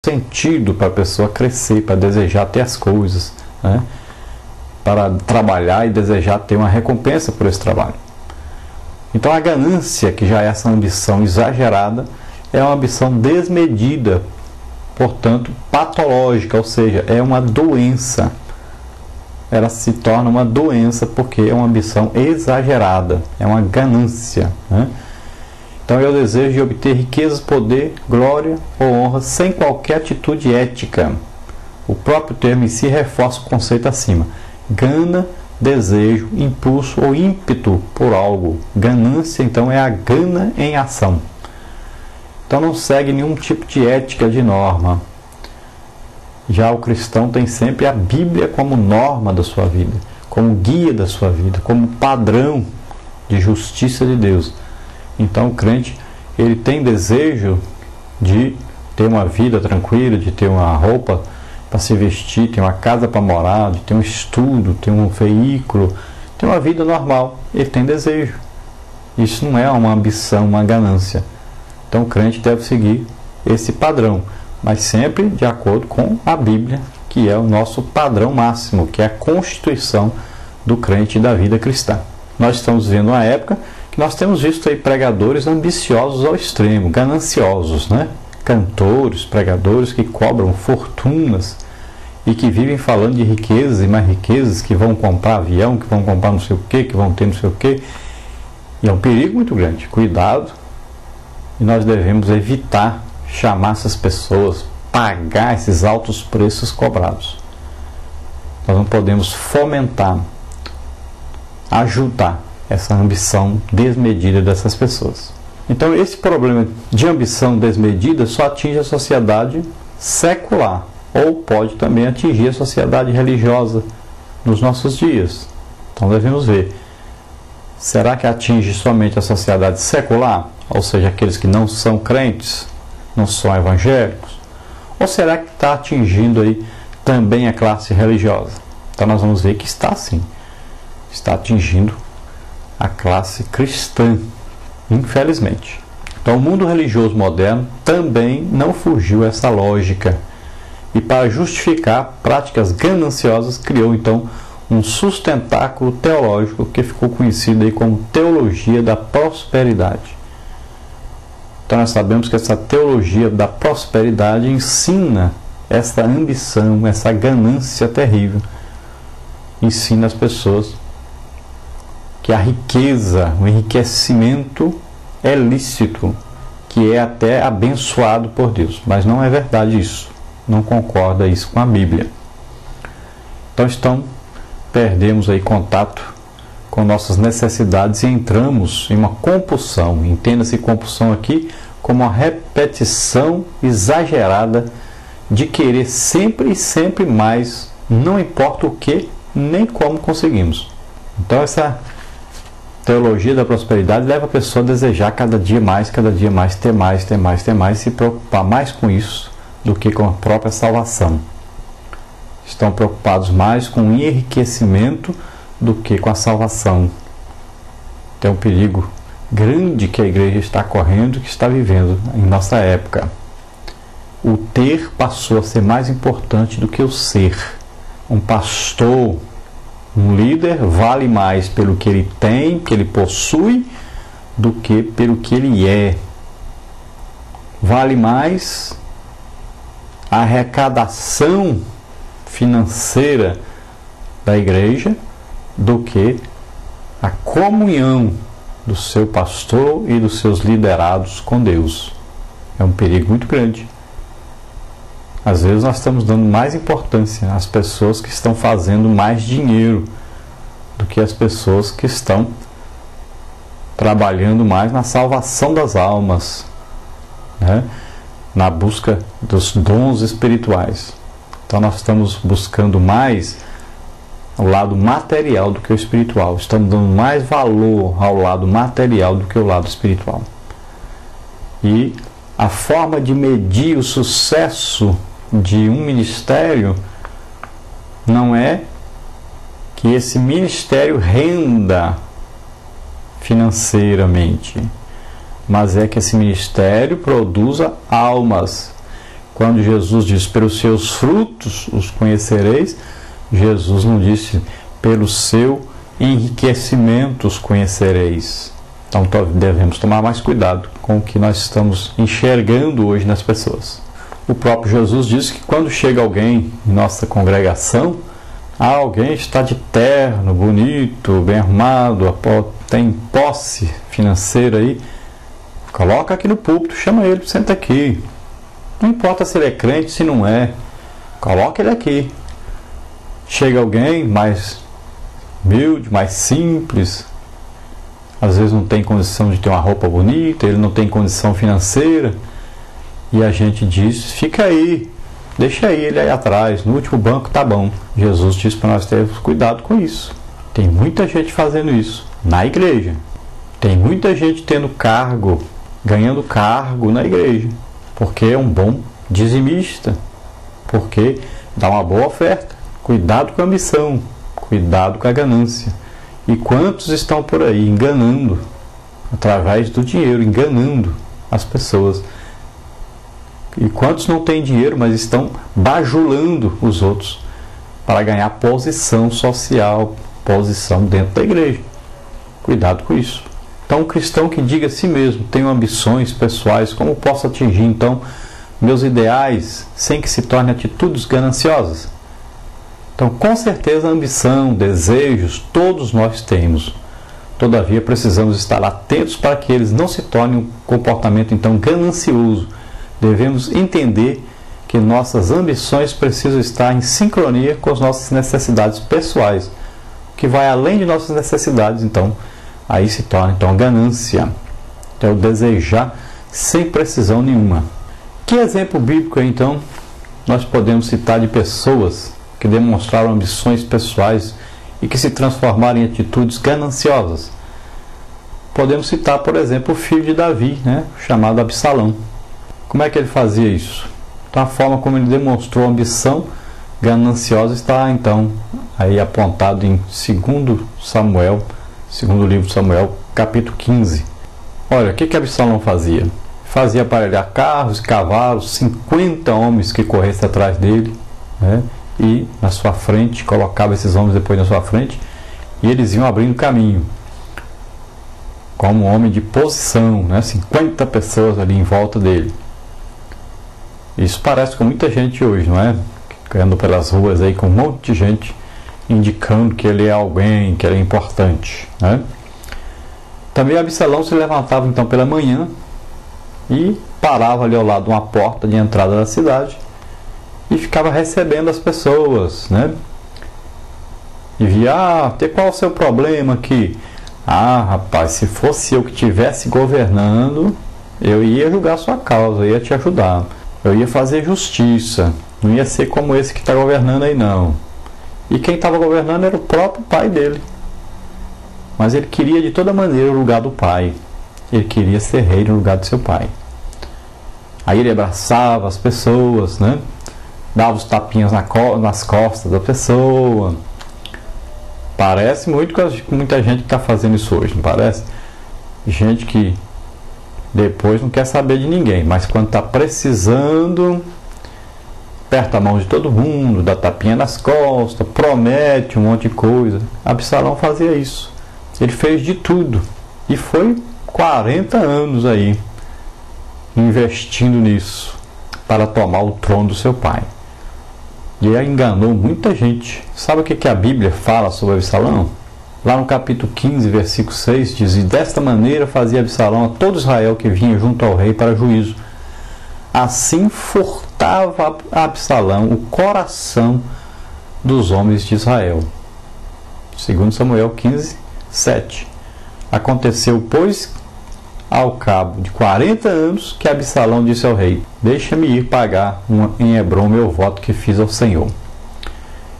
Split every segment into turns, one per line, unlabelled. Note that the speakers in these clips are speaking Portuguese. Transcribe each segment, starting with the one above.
sentido para a pessoa crescer, para desejar ter as coisas, né? Para trabalhar e desejar ter uma recompensa por esse trabalho. Então a ganância, que já é essa ambição exagerada, é uma ambição desmedida, portanto patológica, ou seja, é uma doença. Ela se torna uma doença porque é uma ambição exagerada, é uma ganância, né? Então é o desejo de obter riquezas, poder, glória ou honra sem qualquer atitude ética. O próprio termo em si reforça o conceito acima. Gana, desejo, impulso ou ímpeto por algo. Ganância, então, é a gana em ação. Então não segue nenhum tipo de ética, de norma. Já o cristão tem sempre a Bíblia como norma da sua vida, como guia da sua vida, como padrão de justiça de Deus. Então o crente, ele tem desejo de ter uma vida tranquila, de ter uma roupa para se vestir, ter uma casa para morar, de ter um estudo, ter um veículo, ter uma vida normal. Ele tem desejo. Isso não é uma ambição, uma ganância. Então o crente deve seguir esse padrão, mas sempre de acordo com a Bíblia, que é o nosso padrão máximo, que é a constituição do crente e da vida cristã. Nós estamos vivendo uma época que nós temos visto aí pregadores ambiciosos ao extremo, gananciosos, né? Cantores, pregadores que cobram fortunas e que vivem falando de riquezas e mais riquezas, que vão comprar avião, que vão comprar não sei o que vão ter não sei o quê. E é um perigo muito grande. Cuidado, e nós devemos evitar chamar essas pessoas, pagar esses altos preços cobrados. Nós não podemos fomentar, ajudar essa ambição desmedida dessas pessoas. Então esse problema de ambição desmedida só atinge a sociedade secular, ou pode também atingir a sociedade religiosa nos nossos dias. Então devemos ver, será que atinge somente a sociedade secular, ou seja, aqueles que não são crentes, não são evangélicos, ou será que está atingindo aí também a classe religiosa? Então nós vamos ver que está sim, está atingindo a classe cristã, infelizmente. Então o mundo religioso moderno também não fugiu a essa lógica, e para justificar práticas gananciosas criou então um sustentáculo teológico que ficou conhecido aí como teologia da prosperidade. Então nós sabemos que essa teologia da prosperidade ensina essa ambição, essa ganância terrível, ensina as pessoas que a riqueza, o enriquecimento é lícito, que é até abençoado por Deus. Mas não é verdade isso. Não concorda isso com a Bíblia. Então perdemos aí contato com nossas necessidades e entramos em uma compulsão. Entenda-se compulsão aqui como uma repetição exagerada de querer sempre e sempre mais, não importa o que, nem como conseguimos. Então essa teologia da prosperidade leva a pessoa a desejar cada dia mais, ter mais, ter mais, ter mais, se preocupar mais com isso do que com a própria salvação. Estão preocupados mais com o enriquecimento do que com a salvação. Tem um perigo grande que a igreja está correndo, que está vivendo em nossa época. O ter passou a ser mais importante do que o ser. Um pastor, um líder vale mais pelo que ele tem, que ele possui, do que pelo que ele é. Vale mais a arrecadação financeira da igreja do que a comunhão do seu pastor e dos seus liderados com Deus. É um perigo muito grande. Às vezes nós estamos dando mais importância às pessoas que estão fazendo mais dinheiro do que as pessoas que estão trabalhando mais na salvação das almas, né? Na busca dos dons espirituais. Então nós estamos buscando mais o lado material do que o espiritual. Estamos dando mais valor ao lado material do que ao lado espiritual. E a forma de medir o sucesso de um ministério não é que esse ministério renda financeiramente, mas é que esse ministério produza almas, Quando Jesus disse, pelos seus frutos os conhecereis, Jesus não disse, pelo seu enriquecimento os conhecereis. Então devemos tomar mais cuidado com o que nós estamos enxergando hoje nas pessoas. O próprio Jesus disse que quando chega alguém em nossa congregação, alguém está de terno, bonito, bem arrumado, tem posse financeira aí, coloca aqui no púlpito, chama ele, senta aqui. Não importa se ele é crente, se não é, coloca ele aqui. Chega alguém mais humilde, mais simples, às vezes não tem condição de ter uma roupa bonita, ele não tem condição financeira, e a gente diz, fica aí, deixa ele aí atrás, no último banco tá bom. Jesus disse para nós termos cuidado com isso. Tem muita gente fazendo isso na igreja. Tem muita gente tendo cargo, ganhando cargo na igreja, porque é um bom dizimista, porque dá uma boa oferta. Cuidado com a ambição, cuidado com a ganância. E quantos estão por aí enganando, através do dinheiro, enganando as pessoas? E quantos não têm dinheiro, mas estão bajulando os outros para ganhar posição social, posição dentro da igreja? Cuidado com isso. Então, um cristão que diga a si mesmo, tenho ambições pessoais, como posso atingir então meus ideais sem que se torne atitudes gananciosas? Então, com certeza, ambição, desejos, todos nós temos. Todavia, precisamos estar atentos para que eles não se tornem um comportamento então ganancioso. Devemos entender que nossas ambições precisam estar em sincronia com as nossas necessidades pessoais, que vai além de nossas necessidades, então, aí se torna então ganância. Então, é o desejar sem precisão nenhuma. Que exemplo bíblico, então, nós podemos citar de pessoas que demonstraram ambições pessoais e que se transformaram em atitudes gananciosas? Podemos citar, por exemplo, o filho de Davi, chamado Absalão. Como é que ele fazia isso? Então, a forma como ele demonstrou ambição gananciosa está, então, aí apontado em 2 Samuel, segundo livro de Samuel, capítulo 15. Olha, o que Absalão fazia? Fazia aparelhar carros e cavalos, 50 homens que corressem atrás dele, e na sua frente, colocava esses homens depois na sua frente, e eles iam abrindo caminho, como um homem de posição, 50 pessoas ali em volta dele. Isso parece com muita gente hoje, não é? Anda pelas ruas aí com um monte de gente indicando que ele é alguém, que ele é importante, Também Absalão se levantava então pela manhã e parava ali ao lado de uma porta de entrada da cidade e ficava recebendo as pessoas, E via, qual é o seu problema aqui? Rapaz, se fosse eu que estivesse governando, eu ia julgar a sua causa, eu ia te ajudar, eu ia fazer justiça, não ia ser como esse que está governando aí não. E quem estava governando era o próprio pai dele, mas ele queria de toda maneira o lugar do pai, ele queria ser rei no lugar do seu pai. Aí ele abraçava as pessoas, dava os tapinhas nas costas da pessoa. Parece muito com muita gente que está fazendo isso hoje, não parece? Gente que depois não quer saber de ninguém, mas quando está precisando, aperta a mão de todo mundo, dá tapinha nas costas, promete um monte de coisa. Absalão fazia isso. Ele fez de tudo. E foi 40 anos aí investindo nisso para tomar o trono do seu pai. E ele enganou muita gente. Sabe o que a Bíblia fala sobre Absalão? Lá no capítulo 15, versículo 6, diz: e desta maneira fazia Absalão a todo Israel que vinha junto ao rei para juízo. Assim furtava Absalão o coração dos homens de Israel. 2 Samuel 15, 7. Aconteceu, pois, ao cabo de 40 anos, que Absalão disse ao rei: deixa-me ir pagar em Hebrom meu voto que fiz ao Senhor.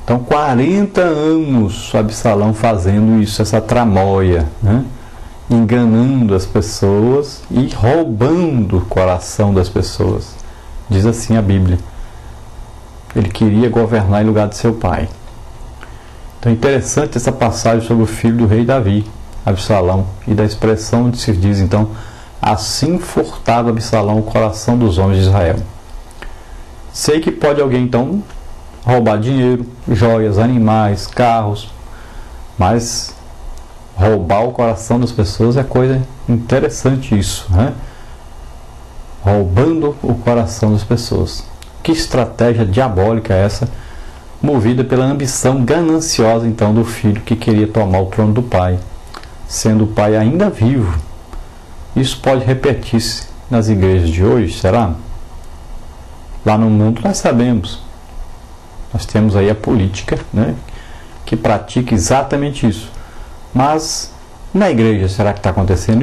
Então, 40 anos Absalão fazendo isso, essa tramóia, enganando as pessoas e roubando o coração das pessoas. Diz assim a Bíblia. Ele queria governar em lugar de seu pai. Então é interessante essa passagem sobre o filho do rei Davi, Absalão, e da expressão onde se diz então: assim furtava Absalão o coração dos homens de Israel. Sei que pode alguém então roubar dinheiro, joias, animais, carros, mas roubar o coração das pessoas é coisa interessante isso, né? Roubando o coração das pessoas. Que estratégia diabólica é essa, movida pela ambição gananciosa então do filho que queria tomar o trono do pai, sendo o pai ainda vivo. Isso pode repetir-se nas igrejas de hoje, será? Lá no mundo nós sabemos, nós temos aí a política, né, que pratica exatamente isso. Mas na igreja, será que está acontecendo